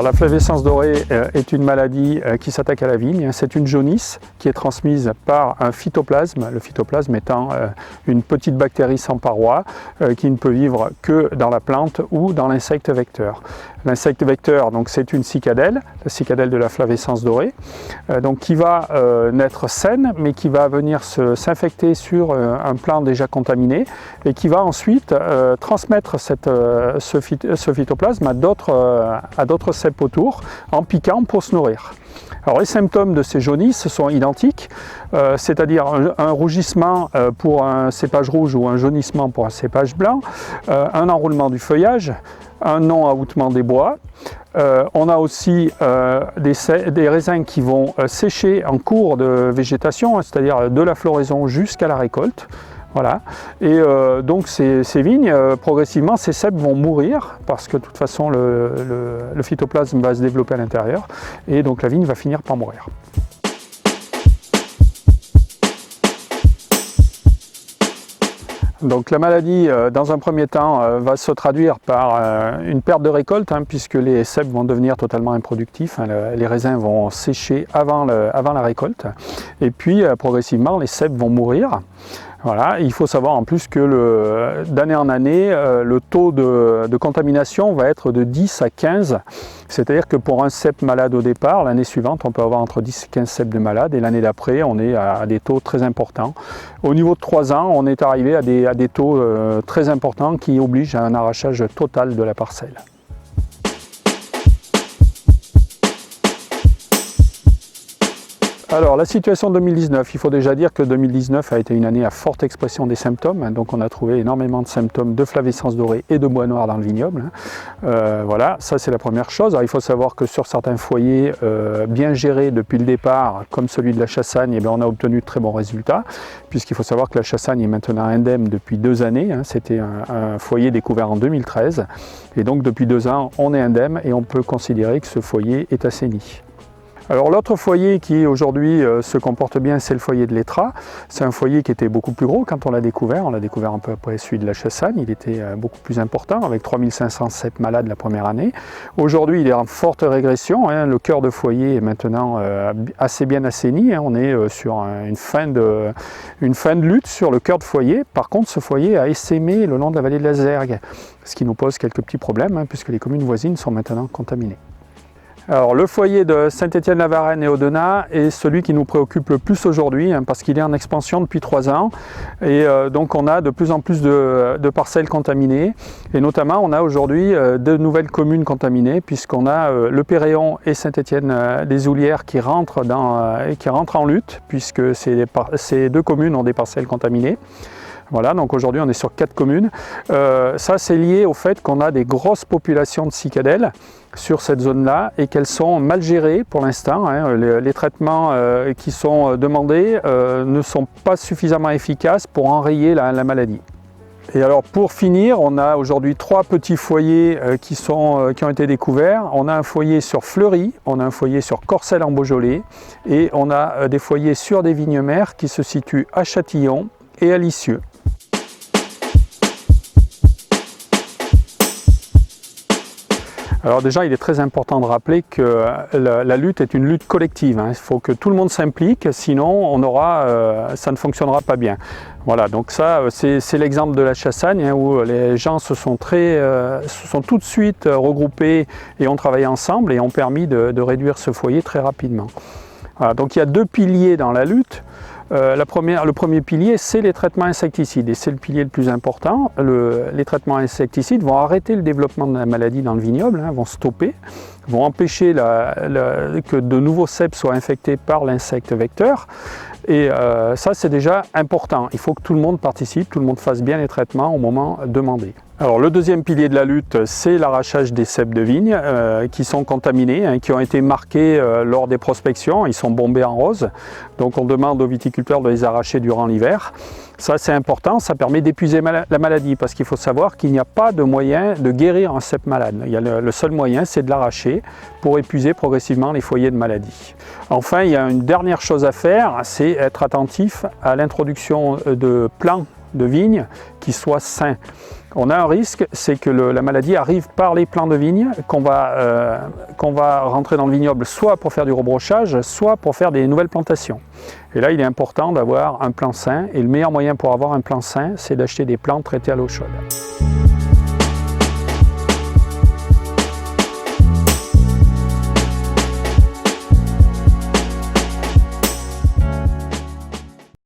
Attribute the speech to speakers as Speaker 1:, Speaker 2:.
Speaker 1: Alors la flavescence dorée est une maladie qui s'attaque à la vigne. C'est une jaunisse qui est transmise par un phytoplasme, le phytoplasme étant une petite bactérie sans paroi qui ne peut vivre que dans la plante ou dans l'insecte vecteur. L'insecte vecteur, donc c'est une cicadelle, la cicadelle de la flavescence dorée, donc qui va naître saine, mais qui va venir s'infecter sur un plant déjà contaminé et qui va ensuite transmettre ce phytoplasme à d'autres cèpes autour en piquant pour se nourrir. Alors les symptômes de ces jaunisses sont identiques, c'est-à-dire un rougissement pour un cépage rouge ou un jaunissement pour un cépage blanc, un enroulement du feuillage, un non-ahoutement des bois. On a aussi des raisins qui vont sécher en cours de végétation, c'est-à-dire de la floraison jusqu'à la récolte. Voilà. Et donc ces vignes, progressivement, ces cèpes vont mourir parce que de toute façon le phytoplasme va se développer à l'intérieur et donc la vigne va finir par mourir. Donc la maladie, dans un premier temps, va se traduire par une perte de récolte, puisque les cèpes vont devenir totalement improductifs, les raisins vont sécher avant la récolte, et puis progressivement les cèpes vont mourir. Voilà. Il faut savoir en plus que d'année en année, le taux de contamination va être de 10 à 15. C'est-à-dire que pour un cep malade au départ, l'année suivante, on peut avoir entre 10 et 15 ceps de malades, et l'année d'après, on est à des taux très importants. Au niveau de 3 ans, on est arrivé à des taux très importants qui obligent à un arrachage total de la parcelle. Alors la situation 2019, il faut déjà dire que 2019 a été une année à forte expression des symptômes, donc on a trouvé énormément de symptômes de flavescence dorée et de bois noir dans le vignoble. Voilà, ça c'est la première chose. Alors, il faut savoir que sur certains foyers bien gérés depuis le départ, comme celui de la Chassagne, on a obtenu de très bons résultats, puisqu'il faut savoir que la Chassagne est maintenant indemne depuis 2 années, c'était un foyer découvert en 2013, et donc depuis 2 ans on est indemne et on peut considérer que ce foyer est assaini. Alors l'autre foyer qui aujourd'hui se comporte bien, c'est le foyer de l'Étrat. C'est un foyer qui était beaucoup plus gros quand on l'a découvert. On l'a découvert un peu après celui de la Chassagne. Il était beaucoup plus important, avec 3507 malades la première année. Aujourd'hui, il est en forte régression. Le cœur de foyer est maintenant assez bien assaini. On est sur une fin de lutte sur le cœur de foyer. Par contre, ce foyer a essaimé le long de la vallée de la Zergue, ce qui nous pose quelques petits problèmes, puisque les communes voisines sont maintenant contaminées. Alors le foyer de Saint-Étienne-la-Varenne et Audenat est celui qui nous préoccupe le plus aujourd'hui, parce qu'il est en expansion depuis 3 ans et donc on a de plus en plus de parcelles contaminées, et notamment on a aujourd'hui 2 nouvelles communes contaminées, puisqu'on a le Péréon et Saint-Étienne-des-Oulières qui rentrent en lutte, puisque ces 2 communes ont des parcelles contaminées. Voilà, donc aujourd'hui on est sur 4 communes. Ça c'est lié au fait qu'on a des grosses populations de cicadelles sur cette zone-là et qu'elles sont mal gérées pour l'instant. Les traitements qui sont demandés ne sont pas suffisamment efficaces pour enrayer la maladie. Et alors pour finir, on a aujourd'hui 3 petits foyers qui ont été découverts. On a un foyer sur Fleury, on a un foyer sur Corcelles en Beaujolais et on a des foyers sur des vignes mères qui se situent à Châtillon et à Lisieux. Alors déjà, il est très important de rappeler que la lutte est une lutte collective. Il faut que tout le monde s'implique, sinon ça ne fonctionnera pas bien. Voilà, donc ça, c'est l'exemple de la Chassagne, où les gens se sont tout de suite regroupés et ont travaillé ensemble et ont permis de réduire ce foyer très rapidement. Voilà, donc il y a 2 piliers dans la lutte. Le premier pilier, c'est les traitements insecticides, et c'est le pilier le plus important. Les traitements insecticides vont arrêter le développement de la maladie dans le vignoble, vont stopper, vont empêcher que de nouveaux cèpes soient infectés par l'insecte vecteur. Et ça, c'est déjà important. Il faut que tout le monde participe, tout le monde fasse bien les traitements au moment demandé. Alors le deuxième pilier de la lutte, c'est l'arrachage des cèpes de vigne qui sont contaminés, qui ont été marqués lors des prospections. Ils sont bombés en rose, donc on demande aux viticulteurs de les arracher durant l'hiver. Ça c'est important, ça permet d'épuiser la maladie, parce qu'il faut savoir qu'il n'y a pas de moyen de guérir un cep malade. Le seul moyen, c'est de l'arracher pour épuiser progressivement les foyers de maladie. Enfin, il y a une dernière chose à faire, c'est être attentif à l'introduction de plants de vigne qui soit sain. On a un risque, c'est que la maladie arrive par les plants de vigne qu'on va rentrer dans le vignoble soit pour faire du rebrochage, soit pour faire des nouvelles plantations. Et là, il est important d'avoir un plant sain, et le meilleur moyen pour avoir un plant sain, c'est d'acheter des plantes traitées à l'eau chaude.